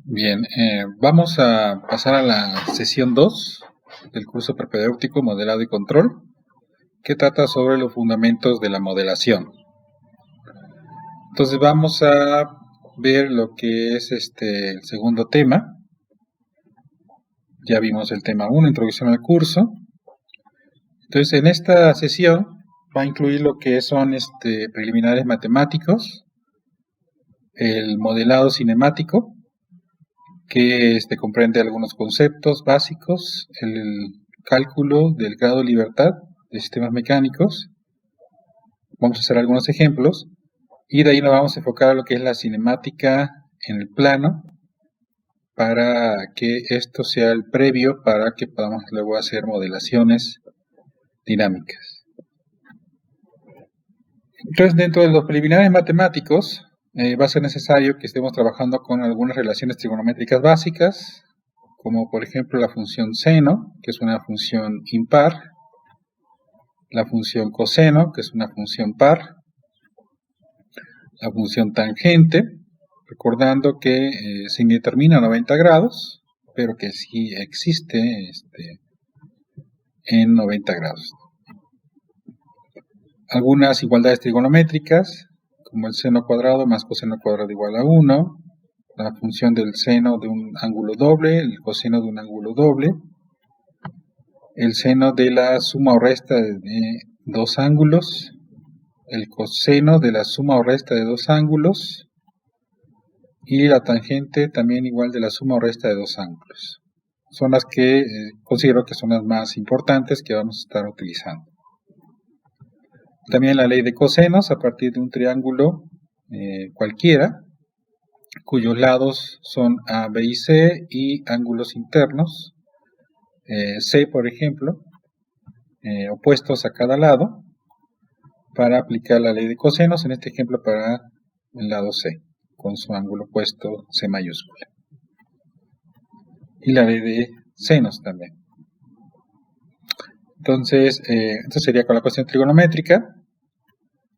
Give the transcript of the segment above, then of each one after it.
Bien, vamos a pasar a la sesión 2 del curso propedéutico Modelado y Control, que trata sobre los fundamentos de la modelación. Entonces vamos a ver lo que es el segundo tema. Ya vimos el tema 1, introducción al curso. Entonces en esta sesión va a incluir lo que son preliminares matemáticos, el modelado cinemático, que comprende algunos conceptos básicos, el cálculo del grado de libertad de sistemas mecánicos. Vamos a hacer algunos ejemplos y de ahí nos vamos a enfocar a lo que es la cinemática en el plano, para que esto sea el previo para que podamos luego hacer modelaciones dinámicas. Entonces, dentro de los preliminares matemáticos, va a ser necesario que estemos trabajando con algunas relaciones trigonométricas básicas, como por ejemplo la función seno, que es una función impar, la función coseno, que es una función par, la función tangente, recordando que se indetermina a 90 grados, pero que sí existe en 90 grados. Algunas igualdades trigonométricas, como el seno cuadrado más coseno cuadrado igual a 1, la función del seno de un ángulo doble, el coseno de un ángulo doble, el seno de la suma o resta de dos ángulos, el coseno de la suma o resta de dos ángulos, y la tangente también igual de la suma o resta de dos ángulos. Son las que considero que son las más importantes que vamos a estar utilizando. También la ley de cosenos a partir de un triángulo cualquiera, cuyos lados son A, B y C, y ángulos internos, C por ejemplo, opuestos a cada lado, para aplicar la ley de cosenos, en este ejemplo para el lado C, con su ángulo opuesto C mayúscula. Y la ley de senos también. Entonces, esto sería con la cuestión trigonométrica.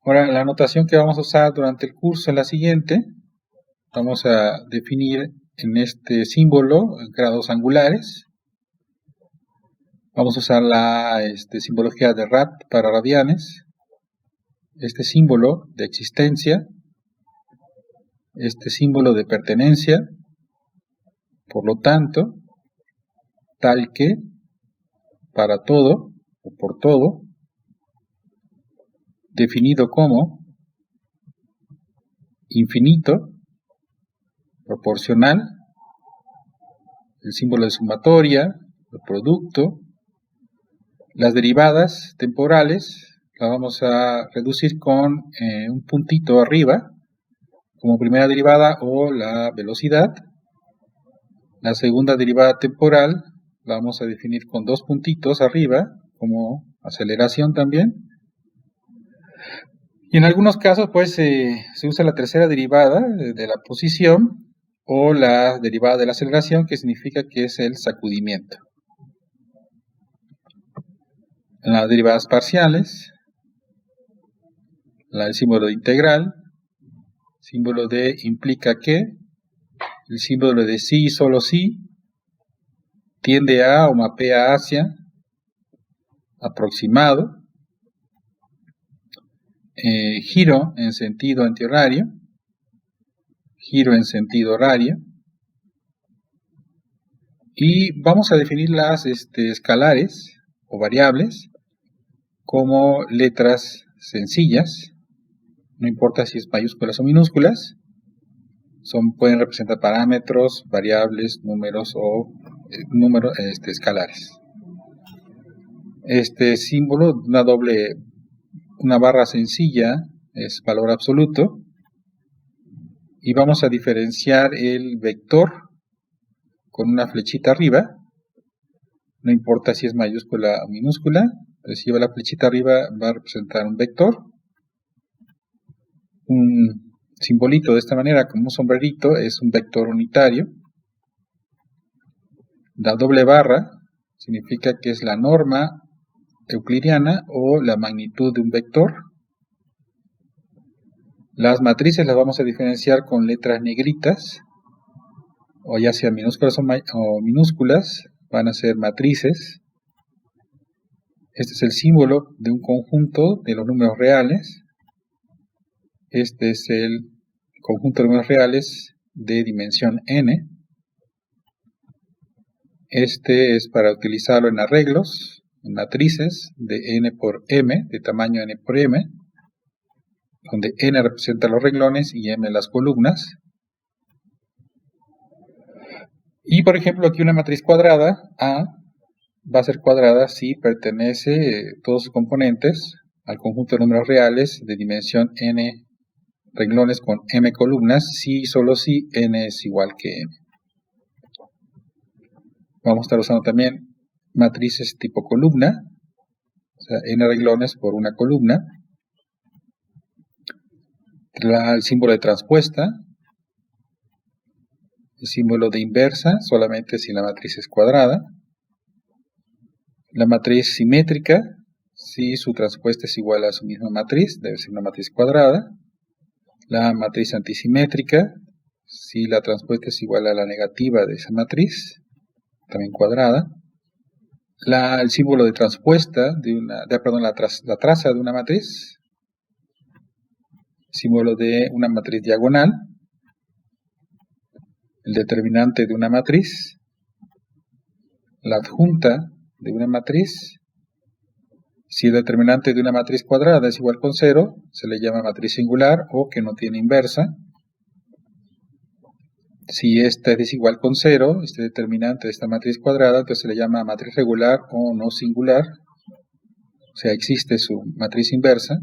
Ahora, la notación que vamos a usar durante el curso es la siguiente. Vamos a definir en este símbolo grados angulares. Vamos a usar la simbología de rad para radianes. Este símbolo de existencia. Este símbolo de pertenencia. Por lo tanto, tal que, para todo o por todo, definido como infinito, proporcional, el símbolo de sumatoria, el producto, las derivadas temporales, las vamos a reducir con un puntito arriba, como primera derivada o la velocidad. La segunda derivada temporal la vamos a definir con dos puntitos arriba, como aceleración también. Y en algunos casos pues se usa la tercera derivada de la posición o la derivada de la aceleración, que significa que es el sacudimiento. En las derivadas parciales, el símbolo de integral, símbolo de implica que, el símbolo de sí y solo sí, tiende a o mapea hacia, aproximado, giro en sentido antihorario, giro en sentido horario, y vamos a definir las escalares o variables como letras sencillas, no importa si es mayúsculas o minúsculas, pueden representar parámetros, variables, números o escalares. Este símbolo, una barra sencilla, es valor absoluto, y vamos a diferenciar el vector con una flechita arriba, no importa si es mayúscula o minúscula, si lleva la flechita arriba va a representar un vector. Un simbolito de esta manera, como un sombrerito, es un vector unitario. La doble barra significa que es la norma euclidiana o la magnitud de un vector. Las matrices las vamos a diferenciar con letras negritas o ya sean minúsculas o minúsculas, van a ser matrices. Este es el símbolo de un conjunto de los números reales. Este es el conjunto de números reales de dimensión n. Este es para utilizarlo en arreglos, en matrices de n por m, de tamaño n por m, donde n representa los renglones y m las columnas. Y por ejemplo aquí una matriz cuadrada, A, va a ser cuadrada si pertenece todos sus componentes al conjunto de números reales de dimensión n renglones con m columnas, si y solo si n es igual que m. Vamos a estar usando también matrices tipo columna, o sea, n renglones por una columna. El símbolo de transpuesta, el símbolo de inversa, solamente si la matriz es cuadrada. La matriz simétrica, si su transpuesta es igual a su misma matriz, debe ser una matriz cuadrada. La matriz antisimétrica, si la transpuesta es igual a la negativa de esa matriz, también cuadrada. El símbolo de transpuesta, la traza de una matriz, símbolo de una matriz diagonal, el determinante de una matriz, la adjunta de una matriz. Si el determinante de una matriz cuadrada es igual con 0, se le llama matriz singular o que no tiene inversa. Si esta es igual con 0, este determinante de esta matriz cuadrada, entonces se le llama matriz regular o no singular. O sea, existe su matriz inversa.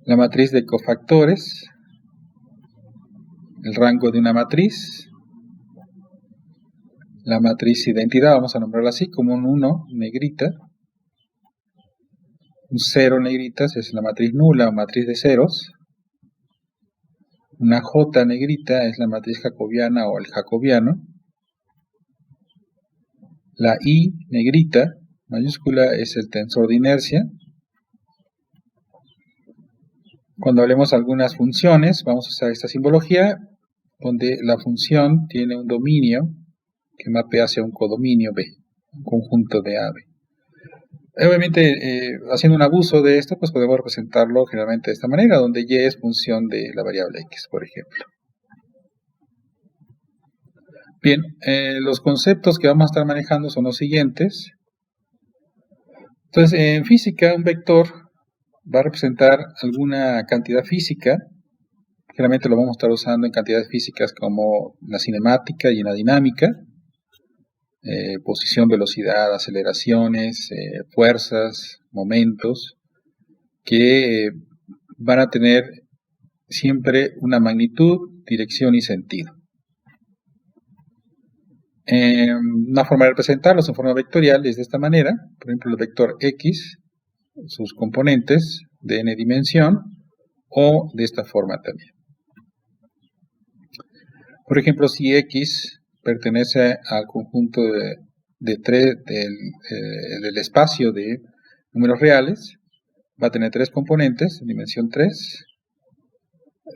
La matriz de cofactores, el rango de una matriz. La matriz identidad, vamos a nombrarla así, como un 1, negrita. Un 0, negritas, es la matriz nula o matriz de ceros. Una J negrita es la matriz jacobiana o el jacobiano. La I negrita, mayúscula, es el tensor de inercia. Cuando hablemos de algunas funciones, vamos a usar esta simbología, donde la función tiene un dominio que mapea hacia un codominio B, un conjunto de A, B. Obviamente, haciendo un abuso de esto, pues podemos representarlo generalmente de esta manera, donde y es función de la variable x, por ejemplo. Bien, los conceptos que vamos a estar manejando son los siguientes. Entonces, en física, un vector va a representar alguna cantidad física. Generalmente lo vamos a estar usando en cantidades físicas como la cinemática y en la dinámica. Posición, velocidad, aceleraciones, fuerzas, momentos, que van a tener siempre una magnitud, dirección y sentido. Una forma de representarlos en forma vectorial es de esta manera. Por ejemplo, el vector x, sus componentes de n dimensión, o de esta forma también. Por ejemplo, si x pertenece al conjunto del espacio de números reales, va a tener 3 componentes, dimensión 3,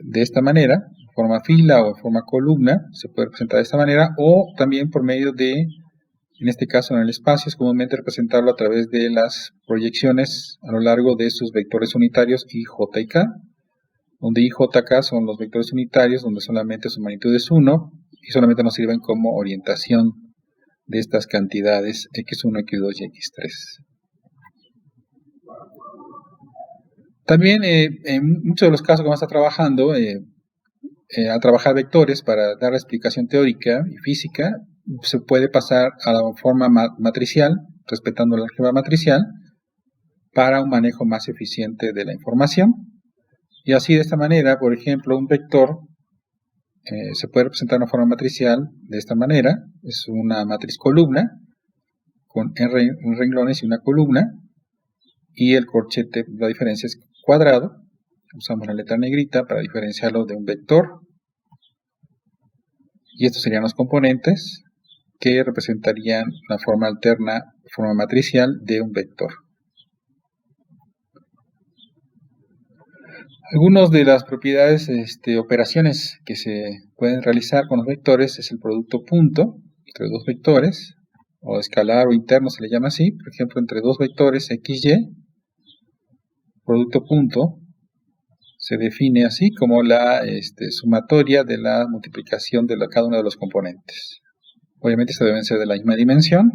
de esta manera, en forma fila o en forma columna, se puede representar de esta manera, o también por medio de, en este caso en el espacio, es comúnmente representarlo a través de las proyecciones a lo largo de sus vectores unitarios I, J y K, donde I, J, K son los vectores unitarios, donde solamente su magnitud es 1, y solamente nos sirven como orientación de estas cantidades x1, x2 y x3. También en muchos de los casos que vamos a estar trabajando, al trabajar vectores para dar la explicación teórica y física, se puede pasar a la forma matricial, respetando la álgebra matricial, para un manejo más eficiente de la información. Y así de esta manera, por ejemplo, un vector se puede representar de una forma matricial de esta manera. Es una matriz columna con n renglones y una columna, y el corchete, la diferencia es cuadrado. Usamos la letra negrita para diferenciarlo de un vector, y estos serían los componentes que representarían la forma alterna, forma matricial de un vector. Algunas de las propiedades, operaciones que se pueden realizar con los vectores es el producto punto entre dos vectores, o escalar o interno se le llama así, por ejemplo, entre dos vectores x, y, producto punto se define así como la sumatoria de la multiplicación de cada uno de los componentes. Obviamente estos deben ser de la misma dimensión.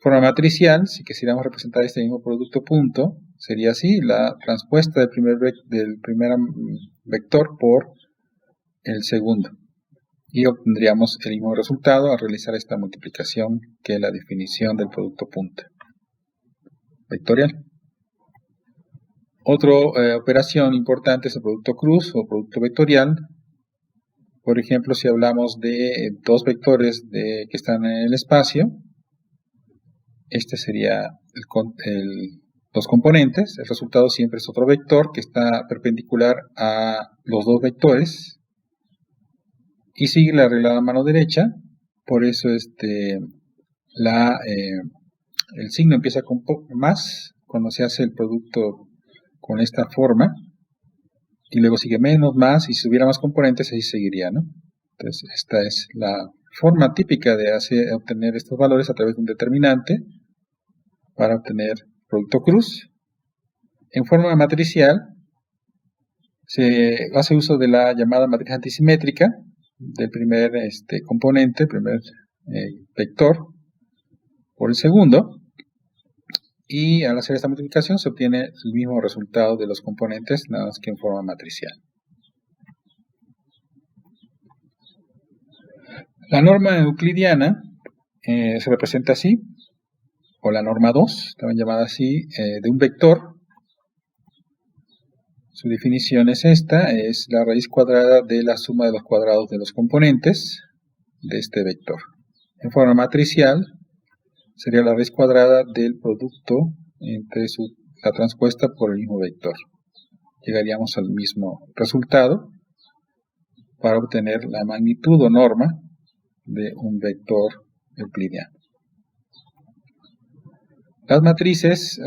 Forma matricial, si quisiéramos representar este mismo producto punto, sería así: la transpuesta del primer vector por el segundo. Y obtendríamos el mismo resultado al realizar esta multiplicación, que es la definición del producto punto vectorial. Otra operación importante es el producto cruz o producto vectorial. Por ejemplo, si hablamos de dos vectores que están en el espacio, este sería los componentes. El resultado siempre es otro vector que está perpendicular a los dos vectores y sigue la regla de la mano derecha. Por eso el signo empieza con más cuando se hace el producto con esta forma, y luego sigue menos, más, y si hubiera más componentes así seguiría, ¿no? Entonces esta es la forma típica de obtener estos valores a través de un determinante para obtener producto cruz. En forma matricial se hace uso de la llamada matriz antisimétrica del primer componente, el primer vector por el segundo, y al hacer esta multiplicación se obtiene el mismo resultado de los componentes, nada más que en forma matricial. La norma euclidiana se representa así, o la norma 2, también llamada así, de un vector. Su definición es esta: es la raíz cuadrada de la suma de los cuadrados de los componentes de este vector. En forma matricial sería la raíz cuadrada del producto entre la transpuesta por el mismo vector. Llegaríamos al mismo resultado para obtener la magnitud o norma de un vector euclidiano. Las matrices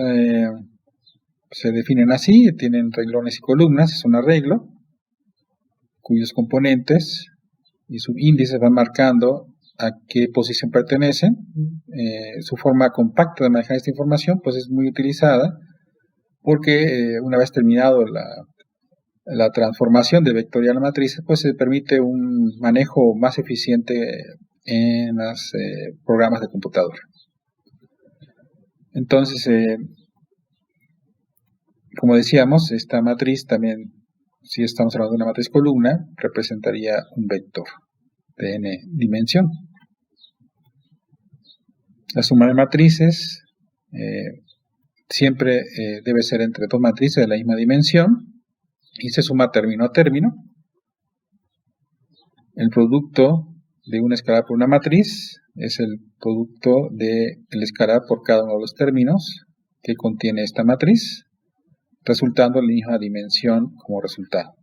se definen así: tienen renglones y columnas. Es un arreglo cuyos componentes y subíndices van marcando a qué posición pertenecen. Su forma compacta de manejar esta información pues es muy utilizada porque una vez terminado la transformación de vectorial a matrices, pues se permite un manejo más eficiente en los programas de computadora. Entonces, como decíamos, esta matriz también, si estamos hablando de una matriz columna, representaría un vector de n dimensión. La suma de matrices siempre debe ser entre dos matrices de la misma dimensión y se suma término a término. El producto de un escalar por una matriz es el producto del escalar por cada uno de los términos que contiene esta matriz, resultando en la misma dimensión como resultado.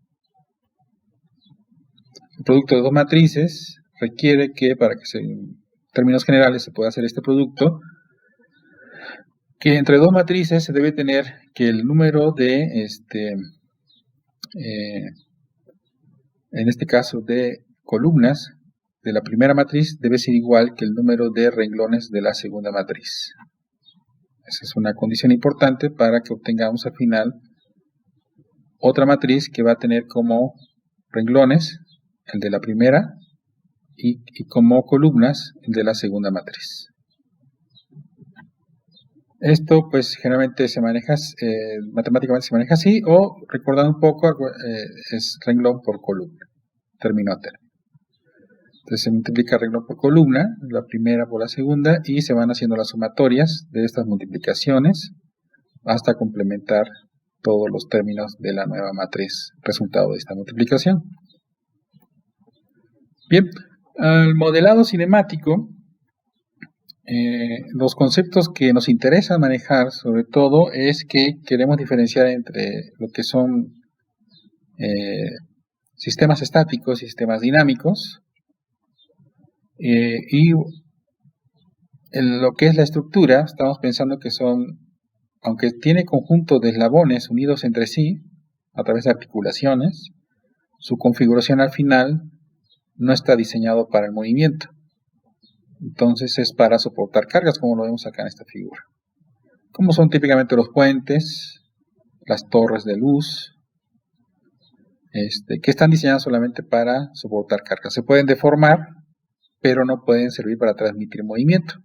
El producto de dos matrices requiere que, para que en términos generales se pueda hacer este producto, que entre dos matrices se debe tener que el número de, en este caso, de columnas de la primera matriz debe ser igual que el número de renglones de la segunda matriz. Esa es una condición importante para que obtengamos al final otra matriz que va a tener como renglones el de la primera y como columnas el de la segunda matriz. Esto pues generalmente se maneja, matemáticamente se maneja así, o recordando un poco, es renglón por columna, término a término. Entonces se multiplica renglón por columna, la primera por la segunda, y se van haciendo las sumatorias de estas multiplicaciones hasta complementar todos los términos de la nueva matriz resultado de esta multiplicación. Bien, al modelado cinemático, los conceptos que nos interesa manejar sobre todo es que queremos diferenciar entre lo que son sistemas estáticos y sistemas dinámicos, y en lo que es la estructura estamos pensando que son, aunque tiene conjunto de eslabones unidos entre sí, a través de articulaciones, su configuración al final no está diseñado para el movimiento. Entonces es para soportar cargas, como lo vemos acá en esta figura. Como son típicamente los puentes, las torres de luz, que están diseñadas solamente para soportar cargas. Se pueden deformar, pero no pueden servir para transmitir movimiento.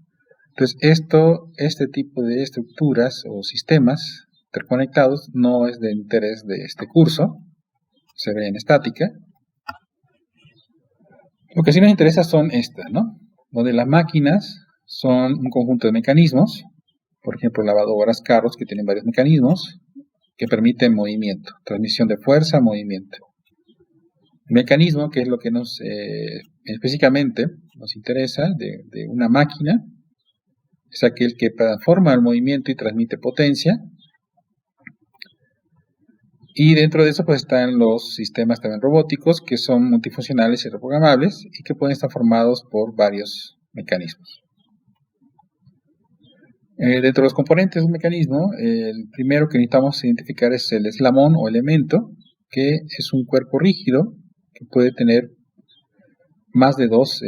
Entonces este tipo de estructuras o sistemas interconectados no es de interés de este curso, se ve en estática. Lo que sí nos interesa son estas, ¿no? Donde las máquinas son un conjunto de mecanismos, por ejemplo lavadoras, carros que tienen varios mecanismos que permiten movimiento, transmisión de fuerza, movimiento. El mecanismo, que es lo que específicamente nos interesa de una máquina, es aquel que transforma el movimiento y transmite potencia. Y dentro de eso pues están los sistemas también robóticos, que son multifuncionales y reprogramables y que pueden estar formados por varios mecanismos. Dentro de los componentes de un mecanismo, el primero que necesitamos identificar es el eslabón o elemento, que es un cuerpo rígido que puede tener más de dos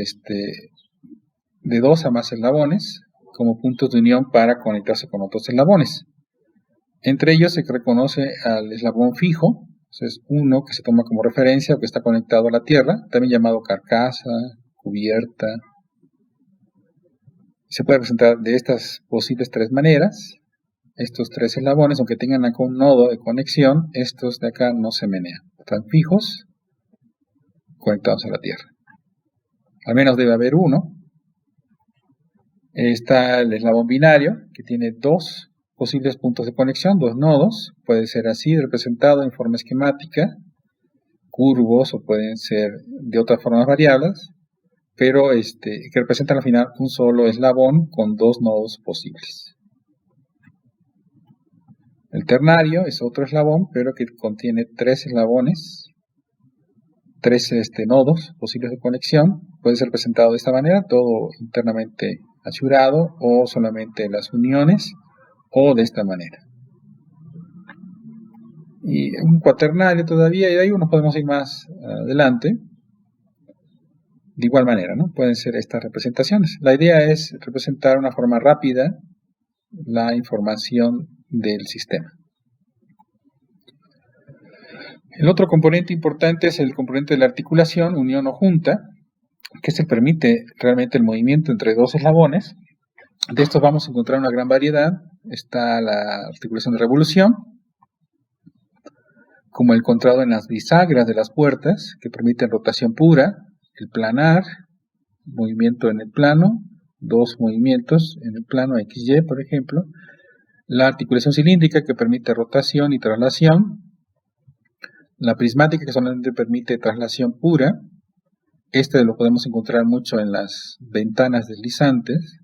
a más eslabones como puntos de unión para conectarse con otros eslabones. Entre ellos se reconoce al eslabón fijo, es uno que se toma como referencia o que está conectado a la tierra, también llamado carcasa, cubierta. Se puede representar de estas posibles tres maneras. Estos tres eslabones, aunque tengan acá un nodo de conexión, estos de acá no se menean. Están fijos, conectados a la tierra. Al menos debe haber uno. Está el eslabón binario, que tiene dos posibles puntos de conexión, dos nodos. Puede ser así representado en forma esquemática, curvos, o pueden ser de otras formas variables, pero que representan al final un solo eslabón con dos nodos posibles. El ternario es otro eslabón, pero que contiene tres eslabones, tres nodos posibles de conexión. Puede ser representado de esta manera, todo internamente achurado, o solamente las uniones, o de esta manera. Y un cuaternario todavía, y de ahí nos podemos ir más adelante. De igual manera, ¿no? Pueden ser estas representaciones. La idea es representar de una forma rápida la información del sistema. El otro componente importante es el componente de la articulación, unión o junta, que se permite realmente el movimiento entre dos eslabones. De estos vamos a encontrar una gran variedad. Está la articulación de revolución, como el encontrado en las bisagras de las puertas, que permiten rotación pura, el planar, movimiento en el plano, dos movimientos en el plano XY, por ejemplo, la articulación cilíndrica, que permite rotación y traslación, la prismática, que solamente permite traslación pura. Lo podemos encontrar mucho en las ventanas deslizantes.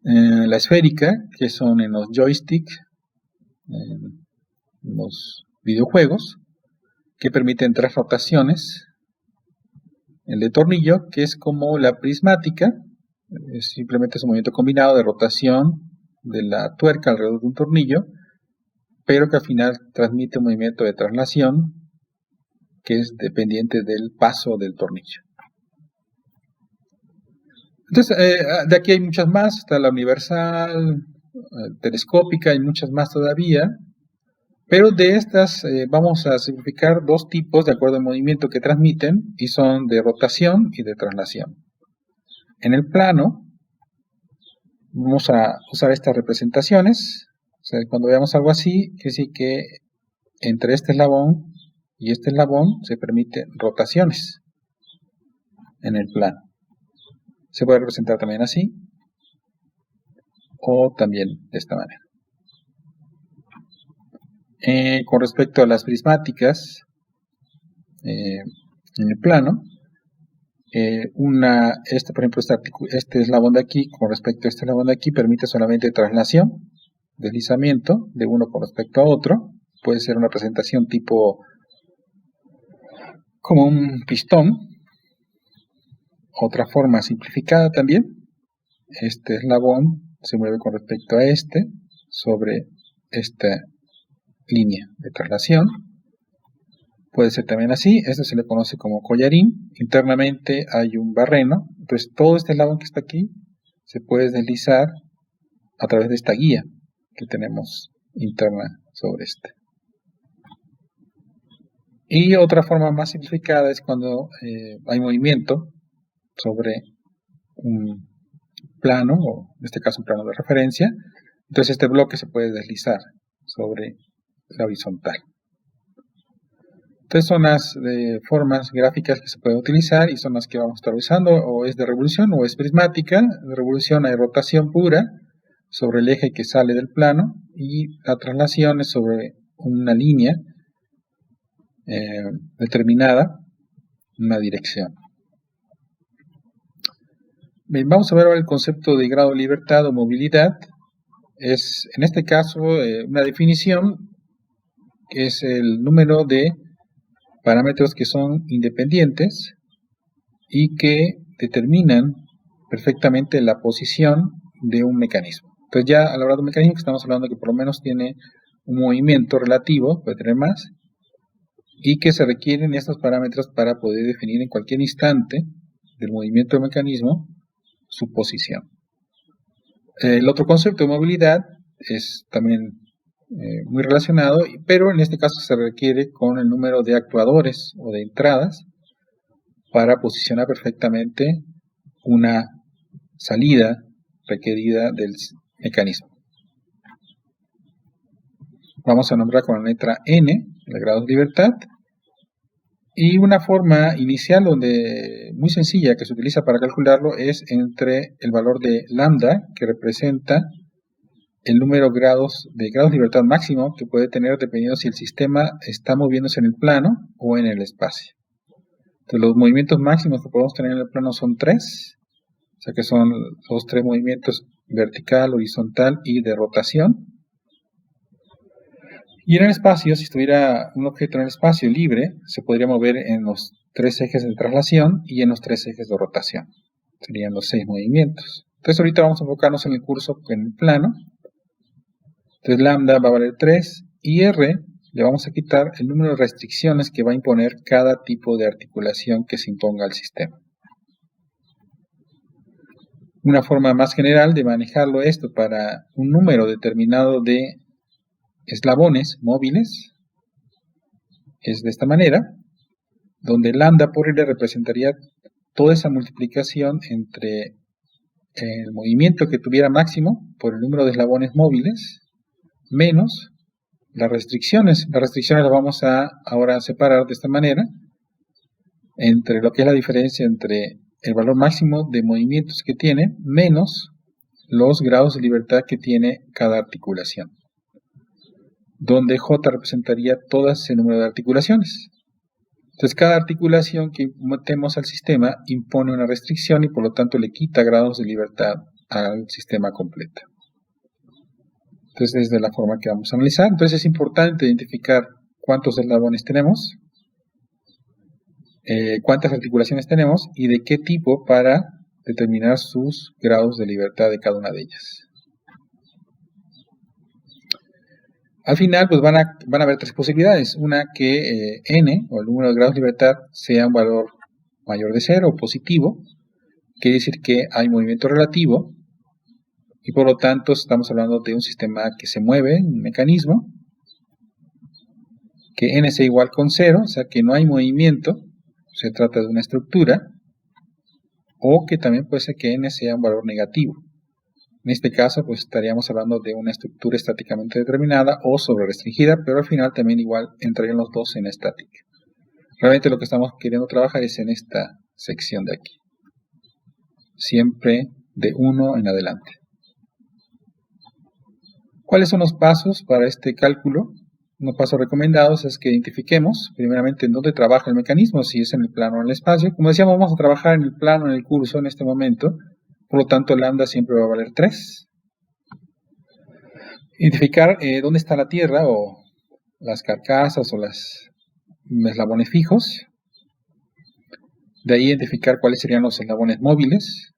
La esférica, que son en los joysticks, en los videojuegos, que permiten tres rotaciones. El de tornillo, que es como la prismática, simplemente es un movimiento combinado de rotación de la tuerca alrededor de un tornillo, pero que al final transmite un movimiento de traslación que es dependiente del paso del tornillo. Entonces, de aquí hay muchas más, está la universal, telescópica, hay muchas más todavía, pero de estas vamos a simplificar dos tipos de acuerdo al movimiento que transmiten, y son de rotación y de traslación. En el plano vamos a usar estas representaciones. O sea, cuando veamos algo así, quiere decir que entre este eslabón y este eslabón se permiten rotaciones en el plano. Se puede representar también así, o también de esta manera. Con respecto a las prismáticas, en el plano, por ejemplo, este eslabón de aquí, con respecto a este eslabón de aquí, permite solamente traslación, deslizamiento de uno con respecto a otro. Puede ser una presentación tipo como un pistón. Otra forma simplificada también, este eslabón se mueve con respecto a sobre esta línea de traslación. Puede ser también así, esto se le conoce como collarín. Internamente hay un barreno, entonces todo este eslabón que está aquí se puede deslizar a través de esta guía que tenemos interna sobre este. Y otra forma más simplificada es cuando hay movimiento sobre un plano, o en este caso un plano de referencia. Entonces este bloque se puede deslizar sobre la horizontal. Entonces son las formas gráficas que se pueden utilizar y son las que vamos a estar usando, o es de revolución o es prismática. De revolución hay rotación pura sobre el eje que sale del plano y la traslación es sobre una línea determinada, una dirección. Bien, vamos a ver ahora el concepto de grado de libertad o movilidad. Es en este caso una definición que es el número de parámetros que son independientes y que determinan perfectamente la posición de un mecanismo. Entonces ya al hablar de un mecanismo estamos hablando que por lo menos tiene un movimiento relativo, puede tener más, y que se requieren estos parámetros para poder definir en cualquier instante del movimiento del mecanismo su posición. El otro concepto de movilidad es también muy relacionado, pero en este caso se requiere con el número de actuadores o de entradas para posicionar perfectamente una salida requerida del mecanismo. Vamos a nombrar con la letra N, el grado de libertad, y una forma inicial muy sencilla que se utiliza para calcularlo es entre el valor de lambda, que representa el número de grados de libertad máximo que puede tener dependiendo si el sistema está moviéndose en el plano o en el espacio. Entonces los movimientos máximos que podemos tener en el plano son 3, o sea que son los 3 movimientos vertical, horizontal y de rotación. Y en el espacio, si estuviera un objeto en el espacio libre, se podría mover en los 3 ejes de traslación y en los 3 ejes de rotación. Serían los 6 movimientos. Entonces ahorita vamos a enfocarnos en el curso en el plano. Entonces lambda va a valer 3 y R le vamos a quitar el número de restricciones que va a imponer cada tipo de articulación que se imponga al sistema. Una forma más general de manejarlo esto para un número determinado de eslabones móviles es de esta manera, donde lambda por R representaría toda esa multiplicación entre el movimiento que tuviera máximo por el número de eslabones móviles menos las restricciones. Las restricciones las vamos a ahora separar de esta manera entre lo que es la diferencia entre el valor máximo de movimientos que tiene menos los grados de libertad que tiene cada articulación, donde J representaría todo ese número de articulaciones. Entonces cada articulación que metemos al sistema impone una restricción y por lo tanto le quita grados de libertad al sistema completo. Entonces es de la forma que vamos a analizar. Entonces es importante identificar cuántos eslabones tenemos, cuántas articulaciones tenemos y de qué tipo para determinar sus grados de libertad de cada una de ellas. Al final pues van a haber 3 posibilidades. Una que n, o el número de grados de libertad, sea un valor mayor de 0 o positivo. Quiere decir que hay movimiento relativo y por lo tanto estamos hablando de un sistema que se mueve, un mecanismo. Que n sea igual con 0, o sea que no hay movimiento, se trata de una estructura. O que también puede ser que n sea un valor negativo. En este caso, pues estaríamos hablando de una estructura estáticamente determinada o sobre-restringida, pero al final también igual entrarían los dos en estática. Realmente lo que estamos queriendo trabajar es en esta sección de aquí. Siempre de 1 en adelante. ¿Cuáles son los pasos para este cálculo? Unos pasos recomendados es que identifiquemos primeramente en dónde trabaja el mecanismo, si es en el plano o en el espacio. Como decíamos, vamos a trabajar en el plano en el curso en este momento. Por lo tanto, lambda siempre va a valer 3. Identificar dónde está la tierra o las carcasas o los eslabones fijos. De ahí identificar cuáles serían los eslabones móviles.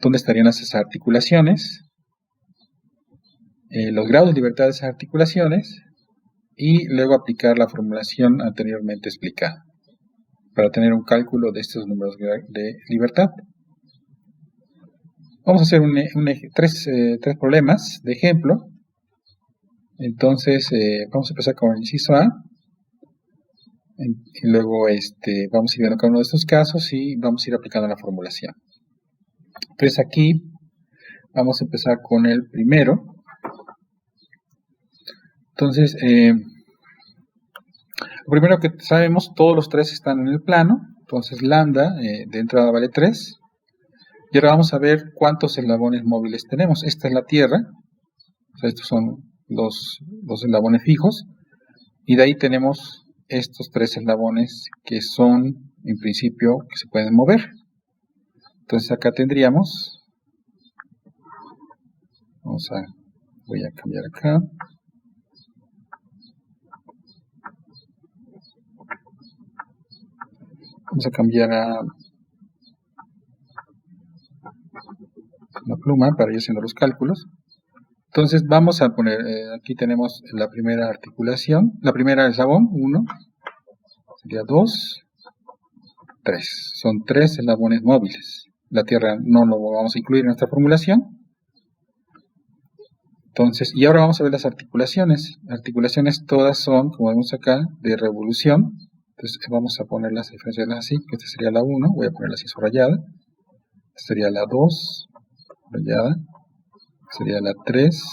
Dónde estarían esas articulaciones. los grados de libertad de esas articulaciones y luego aplicar la formulación anteriormente explicada para tener un cálculo de estos números de libertad. Vamos a hacer tres problemas de ejemplo. Entonces vamos a empezar con el inciso A y luego vamos a ir viendo cada uno de estos casos y vamos a ir aplicando la formulación. Entonces aquí vamos a empezar con el primero. Entonces lo primero que sabemos, todos los tres están en el plano. Entonces lambda de entrada vale 3. Y ahora vamos a ver cuántos eslabones móviles tenemos. Esta es la Tierra. O sea, estos son los eslabones fijos. Y de ahí tenemos estos tres eslabones que son, en principio, que se pueden mover. Entonces acá tendríamos, voy a cambiar acá. Vamos a cambiar a la pluma para ir haciendo los cálculos. Entonces vamos a poner, aquí tenemos la primera articulación, la primera eslabón, 1, sería 2, 3. Son 3 eslabones móviles. La Tierra no lo vamos a incluir en nuestra formulación. Entonces, y ahora vamos a ver las articulaciones. Las articulaciones todas son, como vemos acá, de revolución. Entonces vamos a ponerlas, diferenciarlas así, que esta sería la 1, voy a ponerla así subrayada. Esta sería la 2, subrayada. Sería la 3,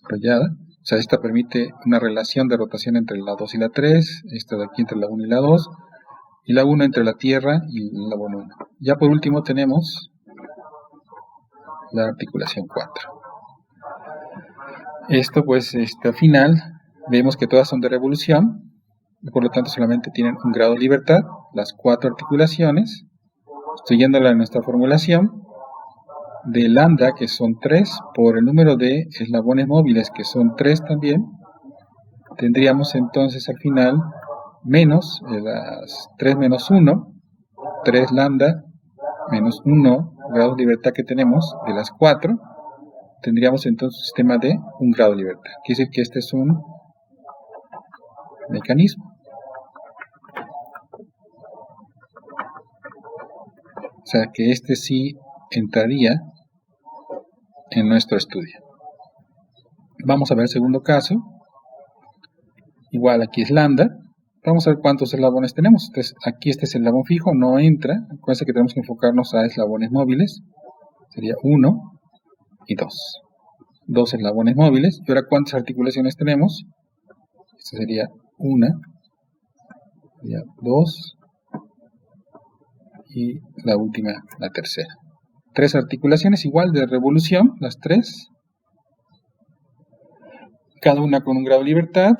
subrayada. O sea, esta permite una relación de rotación entre la 2 y la 3, esta de aquí entre la 1 y la 2, y la 1 entre la Tierra y la 1. Ya por último tenemos la articulación 4. Esto pues, al final, vemos que todas son de revolución, y por lo tanto solamente tienen un grado de libertad, las 4 articulaciones. Estoy yéndola en nuestra formulación de lambda, que son 3, por el número de eslabones móviles, que son 3 también. Tendríamos entonces al final menos las 3 menos 1, 3 lambda menos 1 grado de libertad que tenemos de las 4. Tendríamos entonces un sistema de un grado de libertad. Quiere decir que este es un mecanismo. O sea que este sí entraría en nuestro estudio. Vamos a ver el segundo caso. Igual aquí es lambda. Vamos a ver cuántos eslabones tenemos. Entonces aquí este es el eslabón fijo, no entra. Acuérdense que tenemos que enfocarnos a eslabones móviles. Sería 1 y 2. 2 eslabones móviles. Y ahora ¿cuántas articulaciones tenemos? Esta sería 1, sería 2 y la última, la tercera. 3 articulaciones igual de revolución, las 3. Cada una con un grado de libertad.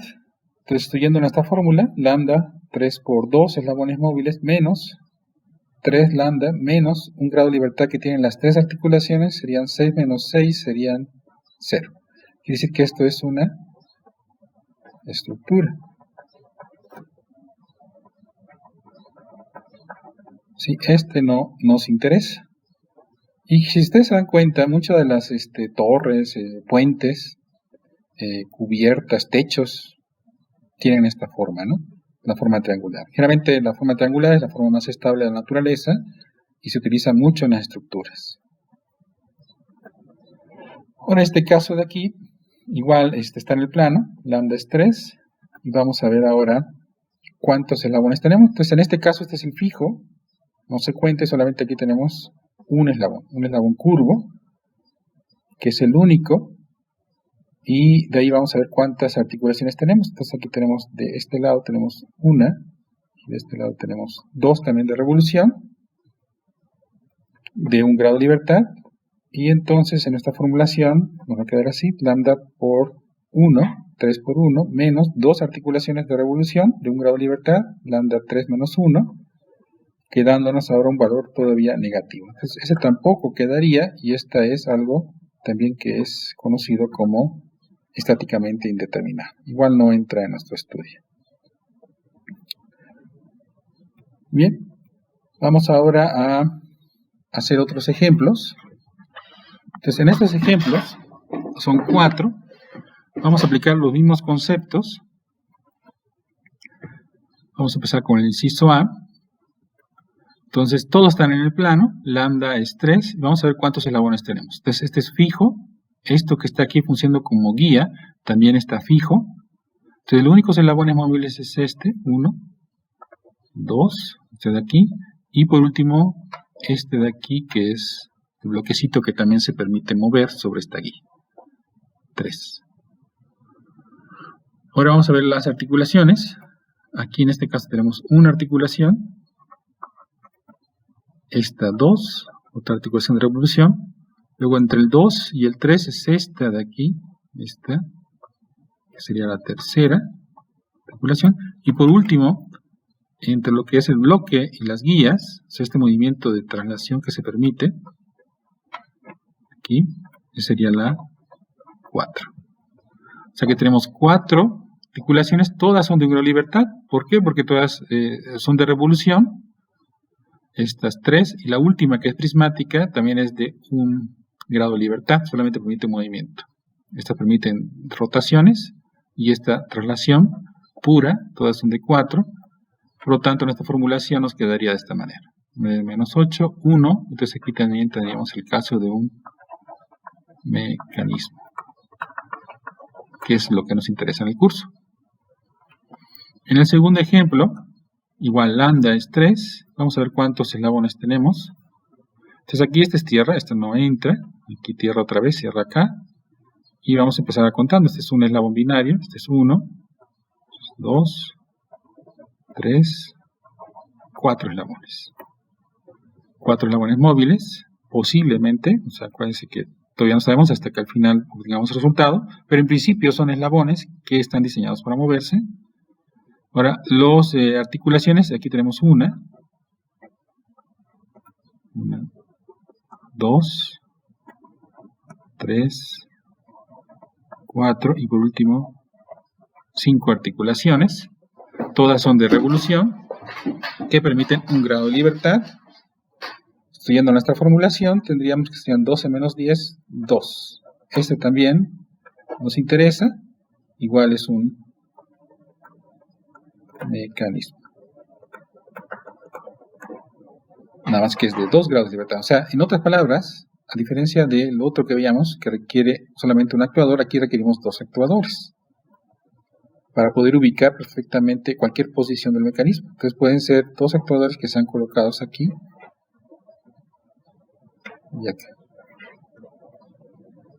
Entonces estoy yendo en esta fórmula, lambda 3 por 2 eslabones móviles menos 3 lambda menos un grado de libertad que tienen las 3 articulaciones, serían 6 menos 6, serían 0. Quiere decir que esto es una estructura. Sí, este no nos interesa. Y si ustedes se dan cuenta, muchas de las torres, puentes, cubiertas, techos, tienen esta forma, ¿no? La forma triangular. Generalmente la forma triangular es la forma más estable de la naturaleza y se utiliza mucho en las estructuras. Ahora este caso de aquí, igual está en el plano, lambda es 3, y vamos a ver ahora cuántos eslabones tenemos. Entonces en este caso este es el fijo, no se cuente, solamente aquí tenemos un eslabón curvo, que es el único, y de ahí vamos a ver cuántas articulaciones tenemos. Entonces aquí tenemos, de este lado tenemos una, y de este lado tenemos 2 también de revolución, de un grado de libertad, y entonces en nuestra formulación nos va a quedar así, lambda por 1, 3 por 1, menos 2 articulaciones de revolución, de un grado de libertad, lambda 3 menos 1, quedándonos ahora un valor todavía negativo. Entonces ese tampoco quedaría, y esta es algo también que es conocido como estáticamente indeterminado. Igual no entra en nuestro estudio. Bien, vamos ahora a hacer otros ejemplos. Entonces en estos ejemplos son 4. Vamos a aplicar los mismos conceptos. Vamos a empezar con el inciso A. Entonces, todos están en el plano. Lambda es 3. Vamos a ver cuántos eslabones tenemos. Entonces, este es fijo. Esto que está aquí funcionando como guía también está fijo. Entonces, los únicos eslabones móviles es este. 1, 2, este de aquí. Y por último, este de aquí, que es el bloquecito que también se permite mover sobre esta guía. 3. Ahora vamos a ver las articulaciones. Aquí en este caso tenemos una articulación. Esta 2, otra articulación de revolución. Luego entre el 2 y el 3 es esta de aquí. Esta, que sería la tercera articulación. Y por último, entre lo que es el bloque y las guías, o sea, este movimiento de traslación que se permite, aquí, sería la 4. O sea que tenemos 4 articulaciones, todas son de un grado de libertad. ¿Por qué? Porque todas son de revolución. Estas 3, y la última que es prismática, también es de un grado de libertad, solamente permite movimiento. Estas permiten rotaciones, y esta traslación pura, todas son de 4. Por lo tanto, nuestra formulación nos quedaría de esta manera. Menos 8, 1. Entonces aquí también tendríamos el caso de un mecanismo, que es lo que nos interesa en el curso. En el segundo ejemplo, igual lambda es 3. Vamos a ver cuántos eslabones tenemos. Entonces aquí esta es tierra, esta no entra. Aquí tierra otra vez, cierra acá. Y vamos a empezar a contando. Este es un eslabón binario, este es 1, 2, 3, 4 eslabones. 4 eslabones móviles, posiblemente, o sea, acuérdense que todavía no sabemos hasta que al final obtengamos el resultado, pero en principio son eslabones que están diseñados para moverse. Ahora, las articulaciones, aquí tenemos una, 2, 3, 4 y por último 5 articulaciones. Todas son de revolución que permiten un grado de libertad. Estudiando nuestra formulación, tendríamos que sean 12 menos 10, 2. Este también nos interesa, igual es un mecanismo. Nada más que es de 2 grados de libertad. O sea, en otras palabras, a diferencia del otro que veíamos, que requiere solamente un actuador, aquí requerimos 2 actuadores para poder ubicar perfectamente cualquier posición del mecanismo. Entonces pueden ser 2 actuadores que sean colocados aquí y acá.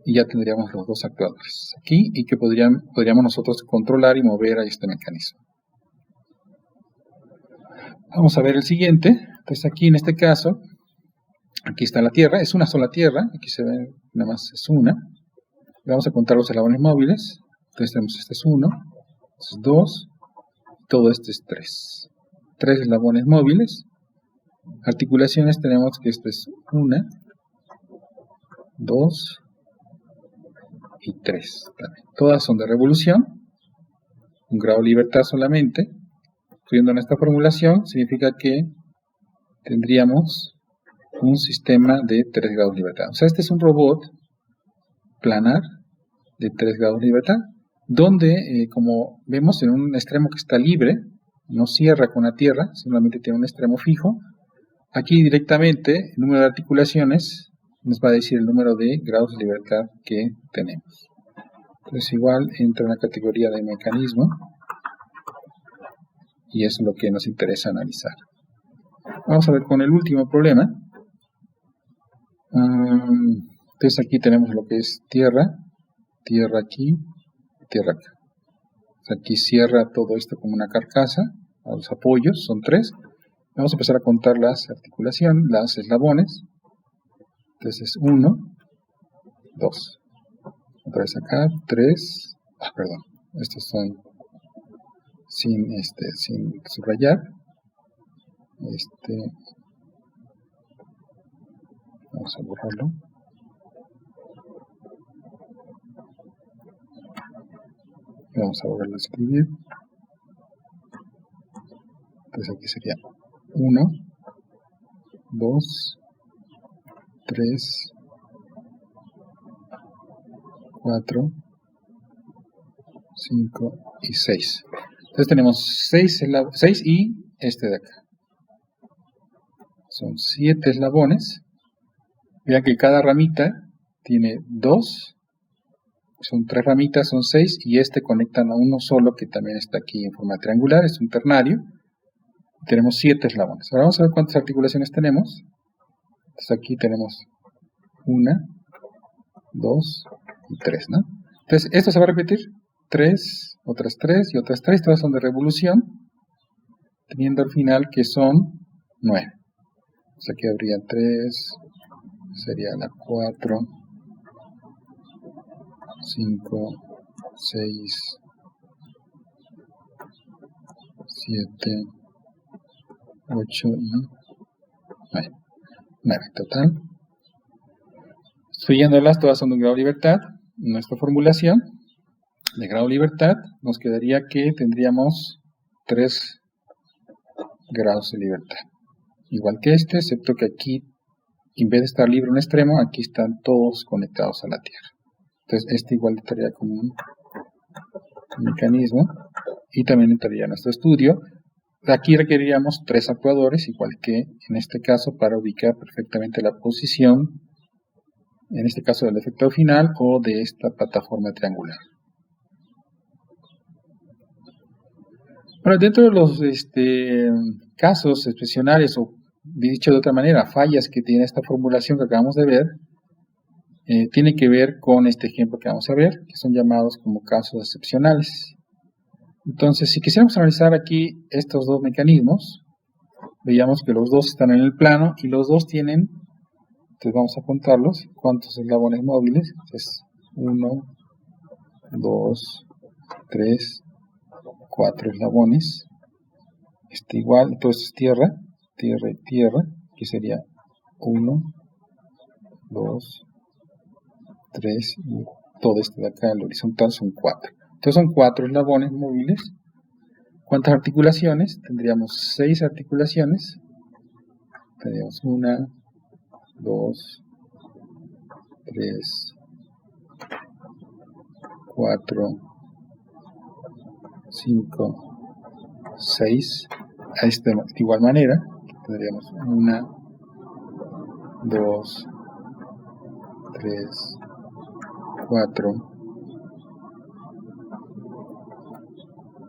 Y ya tendríamos los 2 actuadores aquí y que podríamos nosotros controlar y mover a este mecanismo. Vamos a ver el siguiente. Entonces aquí en este caso, aquí está la tierra, es una sola tierra, aquí se ve nada más es una. Vamos a contar los eslabones móviles. Entonces tenemos este es 1, este es 2, todo este es 3. 3 eslabones móviles. Articulaciones tenemos que esto es 1, 2 y 3 también. Todas son de revolución, un grado de libertad solamente. Estudiando esta formulación significa que tendríamos un sistema de 3 grados de libertad. O sea, este es un robot planar de 3 grados de libertad, donde, como vemos, en un extremo que está libre, no cierra con la tierra, simplemente tiene un extremo fijo. Aquí directamente el número de articulaciones nos va a decir el número de grados de libertad que tenemos. Entonces igual entra en la categoría de mecanismo y es lo que nos interesa analizar. Vamos a ver con el último problema. Entonces aquí tenemos lo que es tierra, tierra aquí, tierra acá. Aquí cierra todo esto como una carcasa, a los apoyos, son 3. Vamos a empezar a contar las articulaciones, las eslabones. Entonces es 1, 2. Otra vez acá, 3. Perdón, estos son sin subrayar. Vamos a borrarlo. Vamos a volverlo a escribir. Entonces aquí sería 1, 2, 3, 4, 5 y 6. Entonces tenemos 6 y este de acá. Son 7 eslabones. Vean que cada ramita tiene 2. Son 3 ramitas, son 6. Y este conectan a uno solo que también está aquí en forma triangular. Es un ternario. Tenemos 7 eslabones. Ahora vamos a ver cuántas articulaciones tenemos. Entonces aquí tenemos 1, 2 y 3, ¿no? Entonces esto se va a repetir. 3, otras 3 y otras 3. Todas son de revolución. Teniendo al final que son 9. Entonces aquí habría 3, sería la 4, 5, 6, 7, 8 y 9. 9 total. Subiéndolas, todas son de un grado de libertad. Nuestra formulación de grado de libertad nos quedaría que tendríamos 3 grados de libertad. Igual que este, excepto que aquí, en vez de estar libre en un extremo, aquí están todos conectados a la Tierra. Entonces, este igual estaría como un mecanismo y también entraría a nuestro estudio. Aquí requeriríamos 3 actuadores, igual que en este caso, para ubicar perfectamente la posición, en este caso del efecto final o de esta plataforma triangular. Bueno, dentro de los casos excepcionales, o dicho de otra manera, fallas que tiene esta formulación que acabamos de ver, tiene que ver con este ejemplo que vamos a ver, que son llamados como casos excepcionales. Entonces, si quisiéramos analizar aquí estos dos mecanismos, veíamos que los dos están en el plano y los dos tienen, entonces vamos a contarlos, cuántos eslabones móviles. Entonces, 1, 2, 3, 4 eslabones. Igual, todo esto es tierra, tierra y tierra, que sería 1, 2, 3 y todo esto de acá, el horizontal, son 4. Entonces son 4 eslabones móviles. ¿Cuántas articulaciones? Tendríamos 6 articulaciones. Tendríamos 1, 2, 3, 4, 5, 6. De igual manera, tendríamos 1, 2, 3, 4,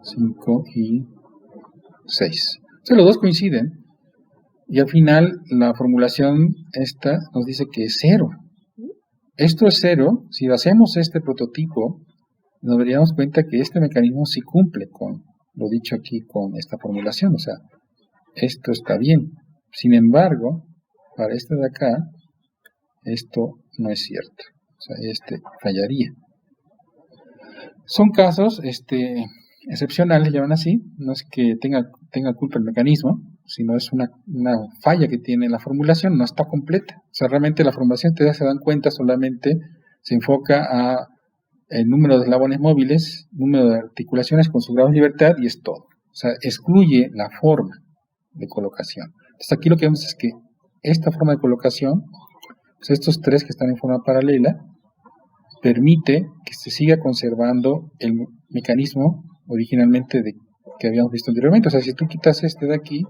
5 y 6. Entonces los dos coinciden y al final la formulación esta nos dice que es 0. Esto es 0. Si hacemos este prototipo, nos daríamos cuenta que este mecanismo sí cumple con lo dicho aquí con esta formulación. O sea, esto está bien. Sin embargo, para este de acá, esto no es cierto. O sea, este fallaría. Son casos excepcionales, llaman así. No es que tenga culpa el mecanismo, sino es una falla que tiene la formulación, no está completa. O sea, realmente la formulación, ustedes se dan cuenta, solamente se enfoca a el número de eslabones móviles, número de articulaciones con su grado de libertad y es todo. O sea, excluye la forma de colocación. Entonces aquí lo que vemos es que esta forma de colocación, pues estos 3 que están en forma paralela, permite que se siga conservando el mecanismo originalmente que habíamos visto anteriormente. O sea, si tú quitas este de aquí,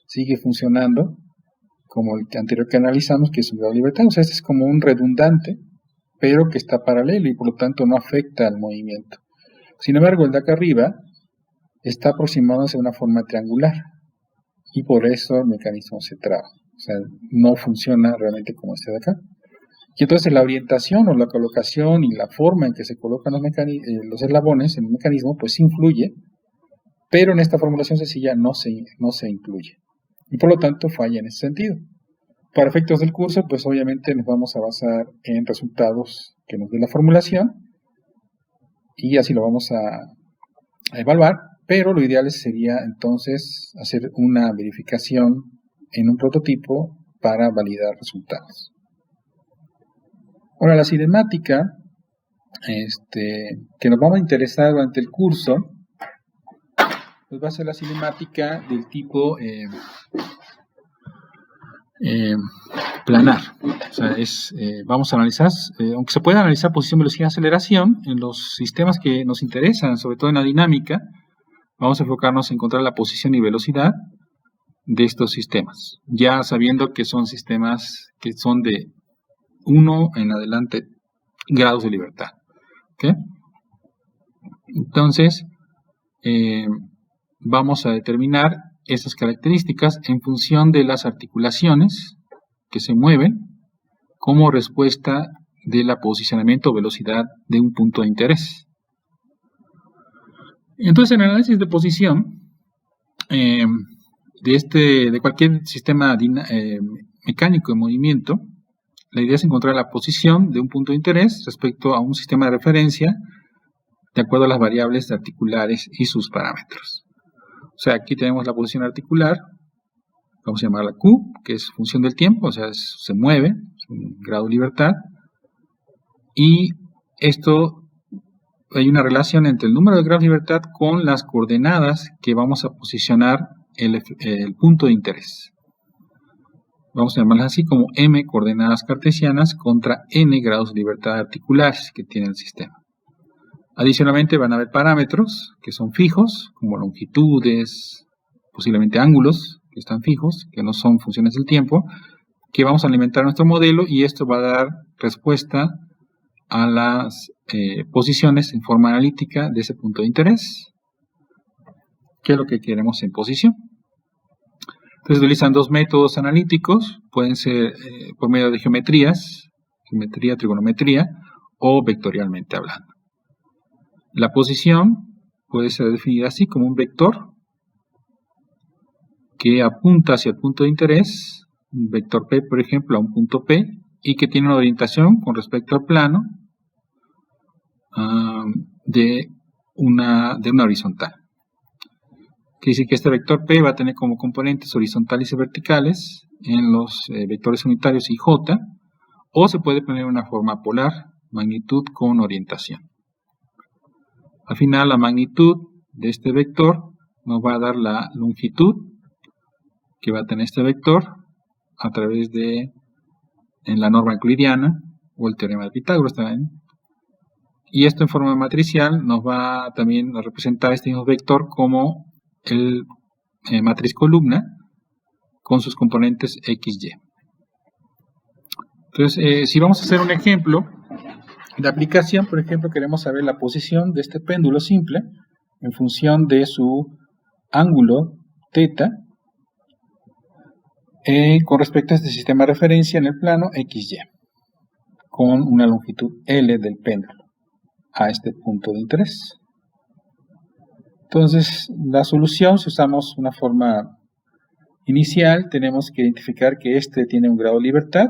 sigue funcionando como el anterior que analizamos, que es un grado de libertad. O sea, este es como un redundante, pero que está paralelo y por lo tanto no afecta al movimiento. Sin embargo, el de acá arriba está aproximándose a una forma triangular y por eso el mecanismo se traba. O sea, no funciona realmente como este de acá. Y entonces la orientación o la colocación y la forma en que se colocan los eslabones en el mecanismo, pues influye, pero en esta formulación sencilla no se incluye. Y por lo tanto falla en ese sentido. Para efectos del curso, pues obviamente nos vamos a basar en resultados que nos dé la formulación y así lo vamos a evaluar, pero lo ideal sería entonces hacer una verificación en un prototipo para validar resultados. Ahora, la cinemática que nos va a interesar durante el curso, pues va a ser la cinemática del tipo planar. O sea, vamos a analizar, aunque se puede analizar posición, velocidad, aceleración, en los sistemas que nos interesan, sobre todo en la dinámica, vamos a enfocarnos en encontrar la posición y velocidad de estos sistemas, ya sabiendo que son sistemas que son de 1 en adelante grados de libertad. ¿Okay? Entonces, vamos a determinar estas características en función de las articulaciones que se mueven como respuesta del posicionamiento o velocidad de un punto de interés. Entonces, en el análisis de posición de cualquier sistema mecánico de movimiento, la idea es encontrar la posición de un punto de interés respecto a un sistema de referencia de acuerdo a las variables articulares y sus parámetros. O sea, aquí tenemos la posición articular, vamos a llamarla Q, que es función del tiempo, o sea, se mueve, es un grado de libertad, y esto, hay una relación entre el número de grados de libertad con las coordenadas que vamos a posicionar el punto de interés. Vamos a llamarlas así como M coordenadas cartesianas contra N grados de libertad articulares que tiene el sistema. Adicionalmente van a haber parámetros que son fijos, como longitudes, posiblemente ángulos que están fijos, que no son funciones del tiempo, que vamos a alimentar nuestro modelo y esto va a dar respuesta a las posiciones en forma analítica de ese punto de interés, que es lo que queremos en posición. Entonces utilizan dos métodos analíticos, pueden ser por medio de geometrías, trigonometría, o vectorialmente hablando. La posición puede ser definida así como un vector que apunta hacia el punto de interés, un vector P, por ejemplo, a un punto P, y que tiene una orientación con respecto al plano de una horizontal. Quiere decir que este vector P va a tener como componentes horizontales y verticales en los vectores unitarios y J, o se puede poner una forma polar, magnitud con orientación. Al final, la magnitud de este vector nos va a dar la longitud que va a tener este vector a través de la norma euclidiana o el teorema de Pitágoras también. Y esto en forma matricial nos va también a representar este mismo vector como el matriz columna con sus componentes XY. Entonces, si vamos a hacer un ejemplo de aplicación, por ejemplo, queremos saber la posición de este péndulo simple en función de su ángulo θ con respecto a este sistema de referencia en el plano XY con una longitud L del péndulo a este punto de interés. Entonces, la solución, si usamos una forma inicial, tenemos que identificar que este tiene un grado de libertad,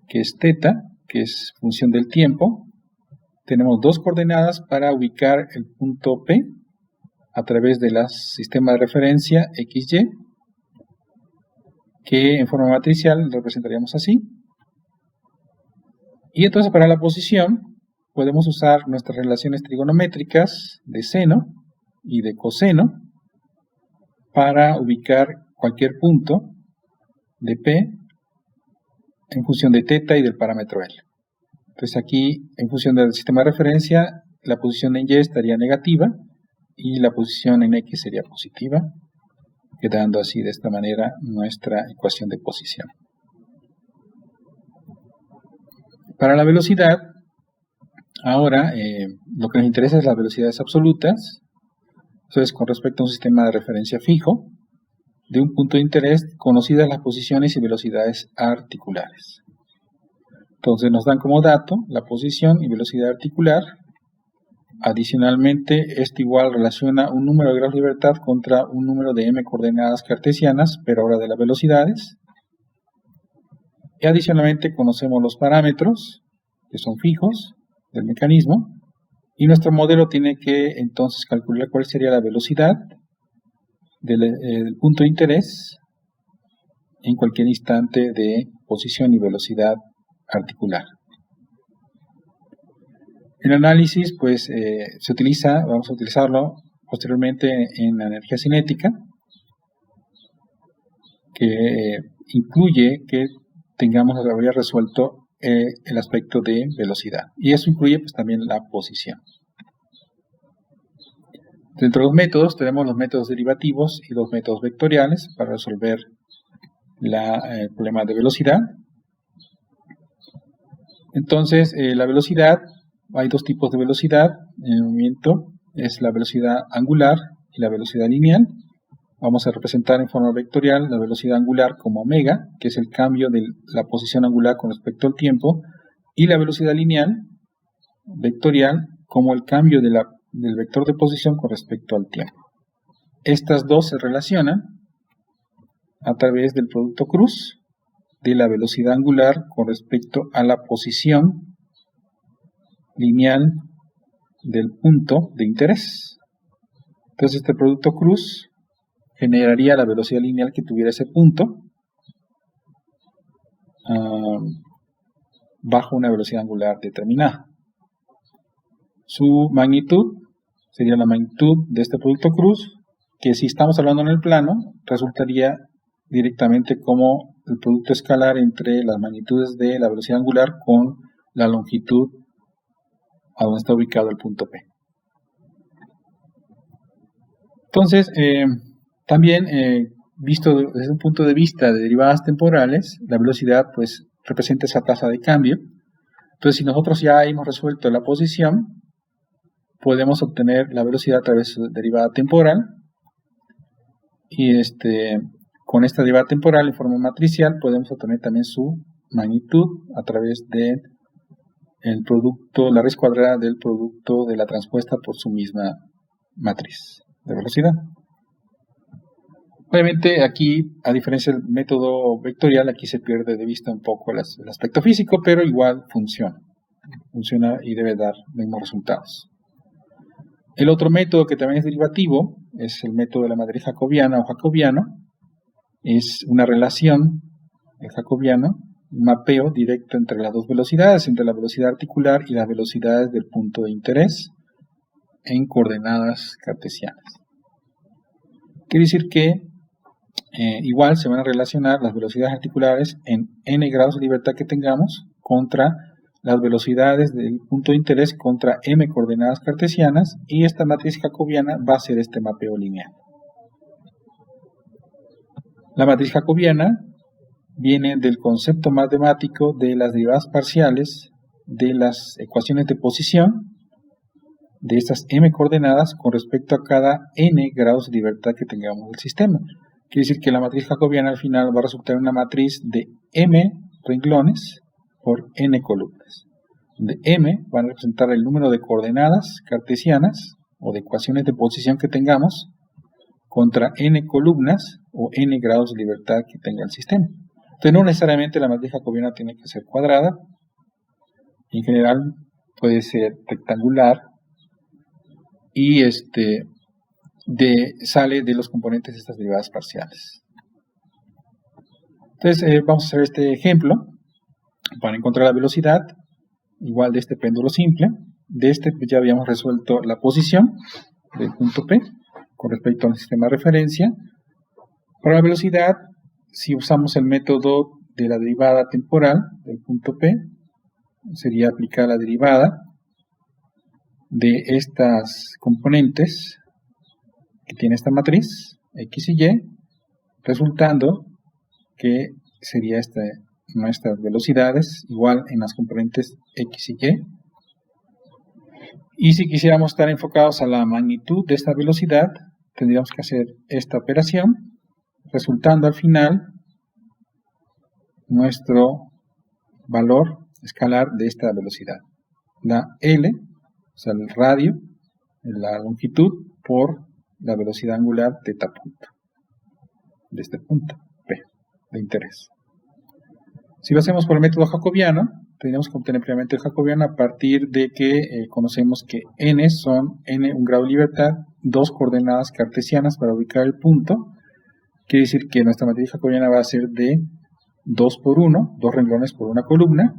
que es θ, que es función del tiempo. Tenemos dos coordenadas para ubicar el punto P a través del sistema de referencia XY, que en forma matricial representaríamos así. Y entonces para la posición podemos usar nuestras relaciones trigonométricas de seno y de coseno para ubicar cualquier punto de P en función de θ y del parámetro L. Entonces aquí, en función del sistema de referencia, la posición en Y estaría negativa y la posición en X sería positiva, quedando así de esta manera nuestra ecuación de posición. Para la velocidad, ahora lo que nos interesa es las velocidades absolutas. Entonces, con respecto a un sistema de referencia fijo, de un punto de interés, conocidas las posiciones y velocidades articulares. Entonces nos dan como dato la posición y velocidad articular. Adicionalmente, esto igual relaciona un número de grados de libertad contra un número de m coordenadas cartesianas, pero ahora de las velocidades. Y adicionalmente conocemos los parámetros, que son fijos, del mecanismo. Y nuestro modelo tiene que entonces calcular cuál sería la velocidad del punto de interés en cualquier instante de posición y velocidad articular. El análisis, pues, vamos a utilizarlo posteriormente en la energía cinética, que incluye que habría resuelto el aspecto de velocidad. Y eso incluye pues también la posición. Dentro de los métodos tenemos los métodos derivativos y los métodos vectoriales para resolver el problema de velocidad. Entonces, la velocidad, hay dos tipos de velocidad en el movimiento, es la velocidad angular y la velocidad lineal. Vamos a representar en forma vectorial la velocidad angular como omega, que es el cambio de la posición angular con respecto al tiempo, y la velocidad lineal vectorial como el cambio del vector de posición con respecto al tiempo. Estas dos se relacionan a través del producto cruz de la velocidad angular con respecto a la posición lineal del punto de interés. Entonces este producto cruz generaría la velocidad lineal que tuviera ese punto bajo una velocidad angular determinada. Su magnitud sería la magnitud de este producto cruz, que si estamos hablando en el plano, resultaría directamente como el producto escalar entre las magnitudes de la velocidad angular con la longitud a donde está ubicado el punto P. Entonces, también visto desde un punto de vista de derivadas temporales, la velocidad pues representa esa tasa de cambio. Entonces, si nosotros ya hemos resuelto la posición, podemos obtener la velocidad a través de su derivada temporal. Y con esta derivada temporal en forma matricial podemos obtener también su magnitud a través de el producto, la raíz cuadrada del producto de la transpuesta por su misma matriz de velocidad. Obviamente aquí, a diferencia del método vectorial, aquí se pierde de vista un poco el aspecto físico, pero igual funciona y debe dar los mismos resultados. El otro método que también es derivativo es el método de la matriz jacobiana o jacobiano. Es una relación, el jacobiano, un mapeo directo entre las dos velocidades, entre la velocidad articular y las velocidades del punto de interés en coordenadas cartesianas. Quiere decir que igual se van a relacionar las velocidades articulares en n grados de libertad que tengamos contra las velocidades del punto de interés contra m coordenadas cartesianas, y esta matriz jacobiana va a ser este mapeo lineal. La matriz jacobiana viene del concepto matemático de las derivadas parciales de las ecuaciones de posición de estas m coordenadas con respecto a cada n grados de libertad que tengamos del sistema. Quiere decir que la matriz jacobiana al final va a resultar una matriz de m renglones por n columnas, donde m van a representar el número de coordenadas cartesianas o de ecuaciones de posición que tengamos contra n columnas o n grados de libertad que tenga el sistema. Entonces no necesariamente la matriz jacobiana tiene que ser cuadrada, en general puede ser rectangular y sale de los componentes de estas derivadas parciales. Entonces vamos a hacer este ejemplo para encontrar la velocidad igual de este péndulo simple. De pues ya habíamos resuelto la posición del punto P con respecto al sistema de referencia. Para la velocidad, si usamos el método de la derivada temporal del punto P, sería aplicar la derivada de estas componentes que tiene esta matriz, X y Y, resultando que sería nuestras velocidades igual en las componentes X y Y. Y si quisiéramos estar enfocados a la magnitud de esta velocidad, tendríamos que hacer esta operación, resultando al final nuestro valor escalar de esta velocidad. La L, o sea el radio, la longitud por la velocidad angular teta punto, de este punto P de interés. Si lo hacemos por el método jacobiano, tendríamos que obtener primeramente el jacobiano a partir de que conocemos que n son un grado de libertad, dos coordenadas cartesianas para ubicar el punto. Quiere decir que nuestra matriz jacobiana va a ser de 2 por 1, dos renglones por una columna,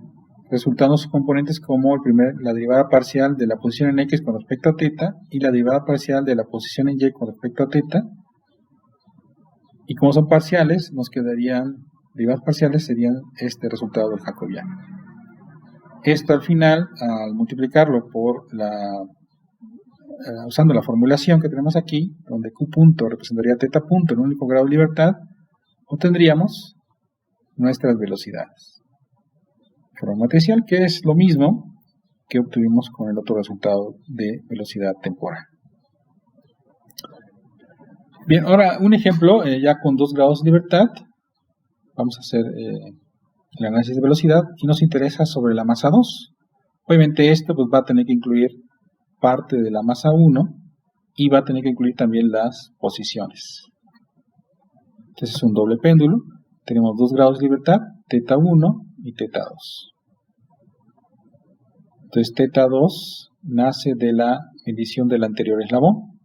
resultando sus componentes como la derivada parcial de la posición en x con respecto a θ y la derivada parcial de la posición en y con respecto a θ. Y como son parciales, nos quedarían derivadas parciales serían este resultado del jacobiano. Esto al final, al multiplicarlo por usando la formulación que tenemos aquí, donde Q punto representaría teta punto en un único grado de libertad, obtendríamos nuestras velocidades. Forma matricial, que es lo mismo que obtuvimos con el otro resultado de velocidad temporal. Bien, ahora un ejemplo ya con 2 grados de libertad. Vamos a hacer el análisis de velocidad y nos interesa sobre la masa 2. Obviamente esto pues, va a tener que incluir parte de la masa 1 y va a tener que incluir también las posiciones. Entonces es un doble péndulo. Tenemos 2 grados de libertad, teta 1 y teta 2. Entonces teta 2 nace de la medición del anterior eslabón.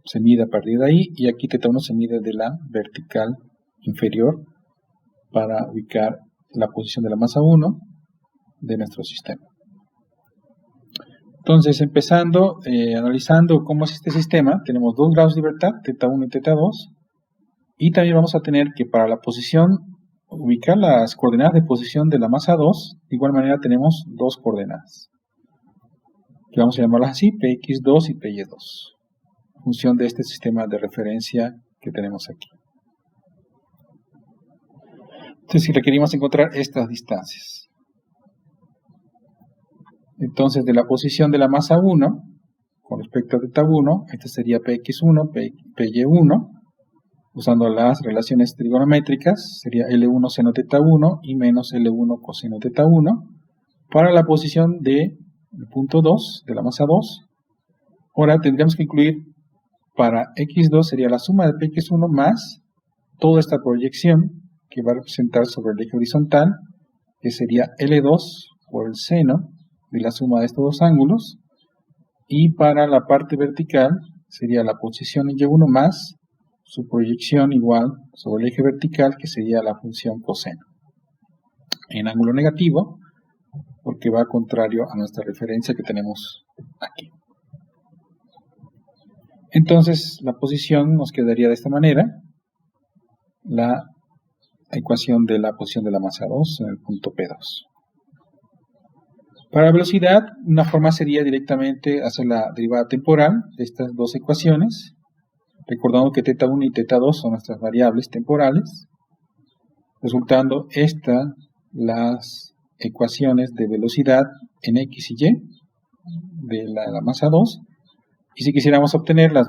Se mide a partir de ahí y aquí teta 1 se mide de la vertical inferior para ubicar la posición de la masa 1 de nuestro sistema. Entonces, empezando, analizando cómo es este sistema, tenemos 2 grados de libertad, teta 1 y teta 2, y también vamos a tener que para la posición, ubicar las coordenadas de posición de la masa 2, de igual manera tenemos 2 coordenadas, que vamos a llamarlas así, Px2 y Py2, en función de este sistema de referencia que tenemos aquí. Entonces, si requerimos encontrar estas distancias. Entonces, de la posición de la masa 1, con respecto a teta 1, este sería Px1, Py1, usando las relaciones trigonométricas, sería L1 seno teta 1 y menos L1 coseno teta 1. Para la posición del punto 2, de la masa 2, ahora tendríamos que incluir para x2 sería la suma de Px1 más toda esta proyección que va a representar sobre el eje horizontal, que sería L2 por el seno de la suma de estos dos ángulos, y para la parte vertical sería la posición en Y1 más su proyección igual sobre el eje vertical, que sería la función coseno, en ángulo negativo, porque va contrario a nuestra referencia que tenemos aquí. Entonces la posición nos quedaría de esta manera, la ecuación de la posición de la masa 2 en el punto P2. Para la velocidad, una forma sería directamente hacer la derivada temporal de estas dos ecuaciones, recordando que teta 1 y teta 2 son nuestras variables temporales, resultando estas las ecuaciones de velocidad en x y y de la masa 2, y si quisiéramos obtener la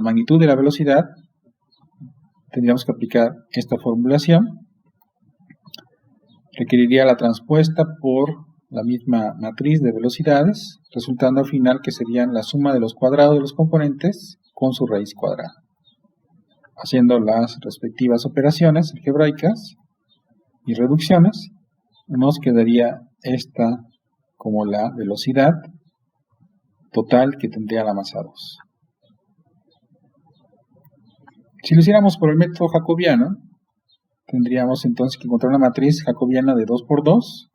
magnitud de la velocidad, tendríamos que aplicar esta formulación. Requeriría la transpuesta por la misma matriz de velocidades, resultando al final que serían la suma de los cuadrados de los componentes con su raíz cuadrada. Haciendo las respectivas operaciones algebraicas y reducciones, nos quedaría esta como la velocidad total que tendría la masa 2. Si lo hiciéramos por el método jacobiano, tendríamos entonces que encontrar una matriz jacobiana de 2 por 2,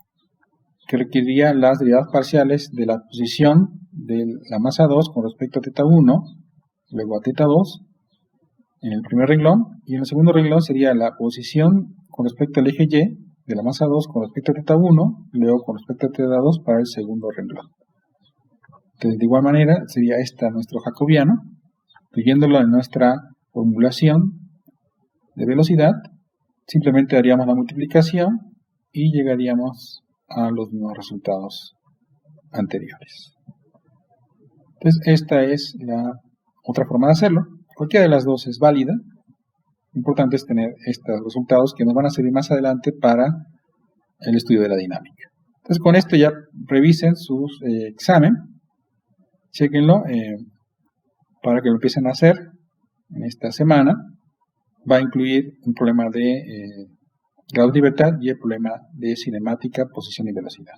que requeriría las derivadas parciales de la posición de la masa 2 con respecto a teta 1, luego a teta 2, en el primer renglón, y en el segundo renglón sería la posición con respecto al eje Y de la masa 2 con respecto a teta 1, y luego con respecto a teta 2 para el segundo renglón. Entonces, de igual manera, sería esta nuestro jacobiano, incluyéndolo en nuestra formulación de velocidad, simplemente haríamos la multiplicación y llegaríamos a los mismos resultados anteriores. Entonces, esta es la otra forma de hacerlo. Cualquiera de las dos es válida. Lo importante es tener estos resultados que nos van a servir más adelante para el estudio de la dinámica. Entonces, con esto ya revisen su examen, chequenlo para que lo empiecen a hacer en esta semana. Va a incluir un problema de grado de libertad y el problema de cinemática, posición y velocidad.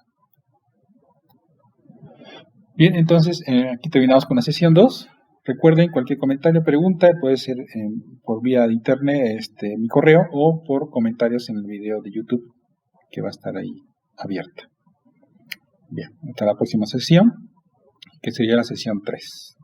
Bien, entonces aquí terminamos con la sesión 2. Recuerden, cualquier comentario o pregunta puede ser por vía de internet, mi correo, o por comentarios en el video de YouTube que va a estar ahí abierto. Bien, hasta la próxima sesión, que sería la sesión 3.